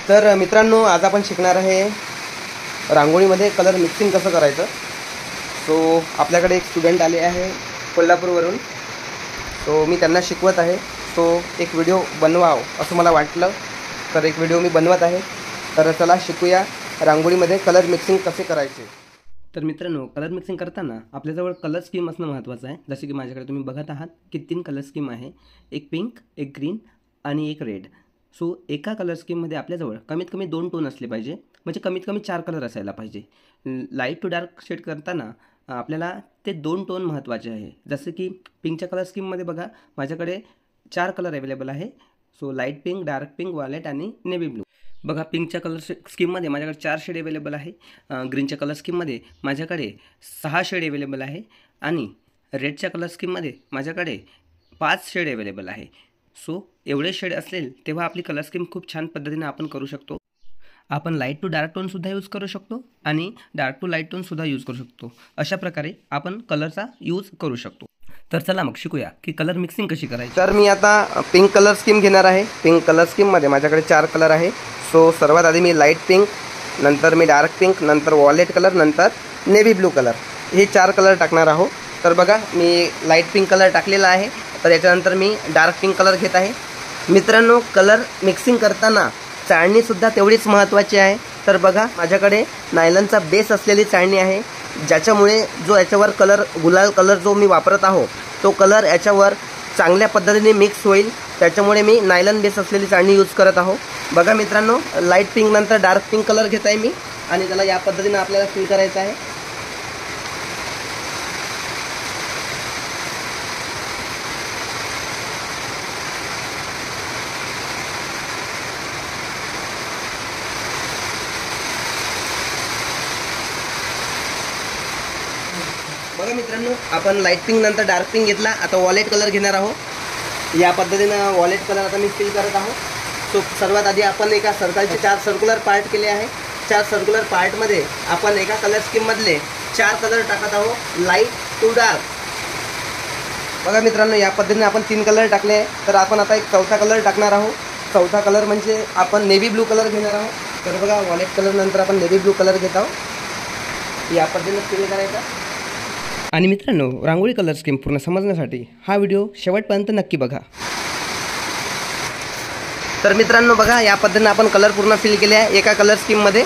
तर मित्रांनो, आज आपण शिकणार आहे रांगोळीमध्ये कलर मिक्सिंग कसं करायचं। सो आपल्याकडे एक स्टुडंट आले आहे कोल्हापूरवरून, सो मी त्यांना शिकवत आहे। सो एक व्हिडिओ बनवावं असं मला वाटलं, तर एक व्हिडिओ मी बनवत आहे। तर चला शिकूया रांगोळीमध्ये कलर मिक्सिंग कसे करायचे। तर मित्रांनो, कलर मिक्सिंग करताना आपल्याजवळ कलर स्कीम असणं महत्त्वाचं आहे। जसे की माझ्याकडे तुम्ही बघत आहात की 3 कलर स्कीम आहे, एक पिंक, एक ग्रीन आणि एक रेड। सो एका कलर स्कीममध्ये आपल्याजवळ कमीत कमी 2 टोन असले पाहिजे, म्हणजे कमीत कमी 4 कलर असायला पाहिजे। लाईट टू डार्क शेड करताना आपल्याला ते 2 टोन महत्त्वाचे आहे। जसे की पिंकच्या कलर स्कीममध्ये बघा, माझ्याकडे 4 कलर अवेलेबल आहे। So light pink, dark pink, violet आणि नेव्ही ब्लू। बघा, पिंकच्या कलर स्कीममध्ये माझ्याकडे 4 शेड अवेलेबल आहे। ग्रीनच्या कलर स्कीममध्ये माझ्याकडे 6 शेड अवेलेबल आहे आणि रेडच्या कलर स्कीममध्ये माझ्याकडे 5 शेड अवेलेबल आहे। सो एवढे शेड असतील तेव्हा आपली कलर स्कीम खूप छान पद्धतीने आपण करू शकतो। आपण लाईट टू डार्क टोनसुद्धा यूज करू शकतो आणि डार्क टू लाईट टोनसुद्धा यूज करू शकतो। अशा प्रकारे आपण कलरचा यूज करू शकतो। तर चला मग शिकूया की कलर मिक्सिंग कशी करायची। तर मी आता पिंक कलर स्कीम घेणार आहे। पिंक कलर स्कीममध्ये माझ्याकडे 4 कलर आहे। सो सर्वात आधी मी लाईट पिंक, नंतर मी डार्क पिंक, नंतर वॉलेट कलर, नंतर नेव्ही ब्लू कलर, हे 4 कलर टाकणार आहोत। तर बघा, मी लाईट पिंक कलर टाकलेला आहे। तर याच्यानंतर मी डार्क पिंक कलर घेत आहे। मित्रांनो, कलर मिक्सिंग करताना चाळणीसुद्धा तेवढीच महत्त्वाची आहे। तर बघा, माझ्याकडे नायलॉनचा बेस असलेली चाळणी आहे, ज्याच्यामुळे जो याच्यावर कलर, गुलाल कलर जो मी वापरत आहो तो कलर याच्यावर चांगल्या पद्धतीने मिक्स होईल, त्याच्यामुळे मी नायलॉन बेस असलेली चाळणी यूज करत आहो। बघा मित्रांनो, लाईट पिंक नंतर डार्क पिंक कलर घेत आहे मी आणि त्याला या पद्धतीने आपल्याला फिल करायचं आहे। बघा मित्रांनो, आपण लाईट पिंक नंतर डार्क पिंक घेतला, आता वॉलेट कलर घेणार आहोत। या पद्धतीनं वॉलेट कलर आता मी फिल करत आहोत। सो सर्वात आधी आपण एका सर्कलचे 4 सर्क्युलर पार्ट केले आहे। 4 सर्क्युलर पार्टमध्ये आपण एका कलर स्कीममधले 4 कलर टाकत आहोत, लाईट टू डार्क। बघा मित्रांनो, या पद्धतीने आपण 3 कलर टाकले आहे। तर आपण आता एक चौथा कलर टाकणार आहोत। चौथा कलर म्हणजे आपण नेव्ही ब्लू कलर घेणार आहोत। तर बघा, वॉलेट कलर नंतर आपण नेव्ही ब्लू कलर घेत आहोत। या पद्धतीने फिल करायचा। आणि मित्रांनो, रांगोळी कलर स्कीम पूर्ण समजण्यासाठी हा व्हिडिओ शेवटपर्यंत नक्की बघा। तर मित्रांनो बघा, या पद्धतीने आपण कलर पूर्ण फिल केले आहे एका कलर स्कीममध्ये।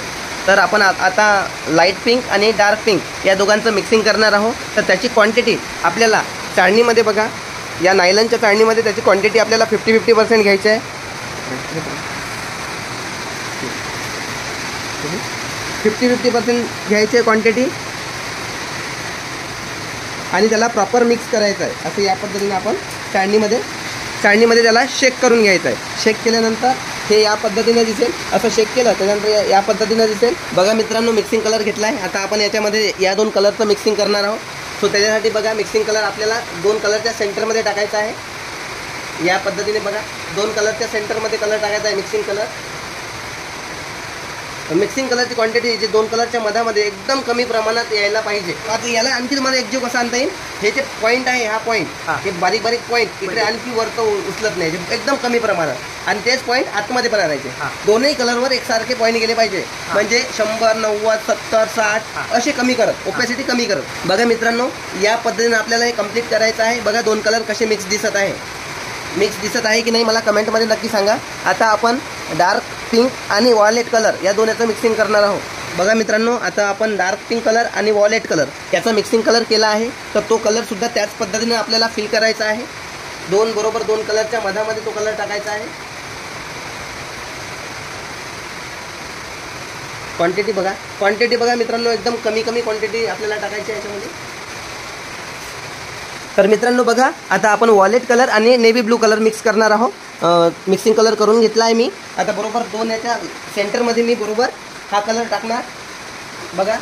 तर आपण आता लाईट पिंक आणि डार्क पिंक या दोघांचं मिक्सिंग करणार आहोत। तर त्याची क्वांटिटी आपल्याला चाळणीमध्ये बघा, या नायलॉनच्या चाळणीमध्ये त्याची क्वांटिटी आपल्याला 50-50% घ्यायची आहे। 50-50% घ्यायची आहे क्वांटिटी आणि त्याला प्रॉपर मिक्स करायचं आहे। असं या पद्धतीने आपण चाळणीमध्ये त्याला शेक करून घ्यायचं आहे। शेक केल्यानंतर हे या पद्धतीने दिसेल, असं शेक केलं त्याच्यानंतर या पद्धतीने दिसेल। बघा मित्रांनो, मिक्सिंग कलर घेतला आहे। आता आपण याच्यामध्ये या 2 कलरचं मिक्सिंग करणार आहोत। सो त्याच्यासाठी बघा, मिक्सिंग कलर आपल्याला 2 कलरच्या सेंटरमध्ये टाकायचा आहे। या पद्धतीने बघा, 2 कलरच्या सेंटरमध्ये कलर टाकायचा आहे मिक्सिंग कलर। मिक्सिंग कलरची क्वांटिटी जे 2 कलरच्या मधामध्ये एकदम कमी प्रमाणात यायला पाहिजे। आता याला आणखी तुम्हाला एक जीव कसा आणता येईल, हे जे पॉईंट आहे, हा पॉईंट, हे बारीक बारीक पॉईंट इकडे आणखी वरतं उचलत नाही, एकदम कमी प्रमाणात, आणि तेच पॉईंट आतमध्ये पण आणायचे। दोन्ही कलरवर एकसारखे पॉईंट गेले पाहिजे, म्हणजे 100, 90, 70, 60 असे कमी करत, ओपॅसिटी कमी करत। बघा मित्रांनो, या पद्धतीने आपल्याला हे कंप्लीट करायचं आहे। बघा, 2 कलर कसे मिक्स दिसत आहे की नाही मला कमेंटमध्ये नक्की सांगा। आता आपण डार्क पिंक आणि वॉलेट कलर या दोन्हीचं मिक्सिंग करणार आहोत। बघा मित्रांनो, आता आपण डार्क पिंक कलर आणि वॉलेट कलर याचा मिक्सिंग कलर केला आहे। तर तो कलरसुद्धा त्याच पद्धतीने आपल्याला फिल करायचा आहे। 2 कलरच्या मधामध्ये तो कलर टाकायचा आहे। क्वांटिटी बघा मित्रांनो, एकदम कमी क्वांटिटी आपल्याला टाकायची आहे याच्यामध्ये। तर मित्रांनो बघा, आता आपण वॉलेट कलर आणि नेव्ही ब्लू कलर मिक्स करणार आहोत। मिक्सिंग कलर करून घेतला आहे मी। आता बरोबर 2 याच्या सेंटरमध्ये मी बरोबर हा कलर टाकणार। बघा,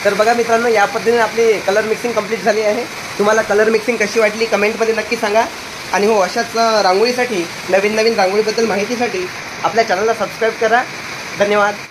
तर बघा मित्रांनो, या पद्धतीने आपली कलर मिक्सिंग कंप्लीट झाली आहे। तुम्हाला कलर मिक्सिंग कशी वाटली कमेंटमध्ये नक्की सांगा। आणि हो, अशाच रांगोळीसाठी, नवीन रांगोळीबद्दल माहितीसाठी आपल्या चॅनलला सबस्क्राईब करा। धन्यवाद।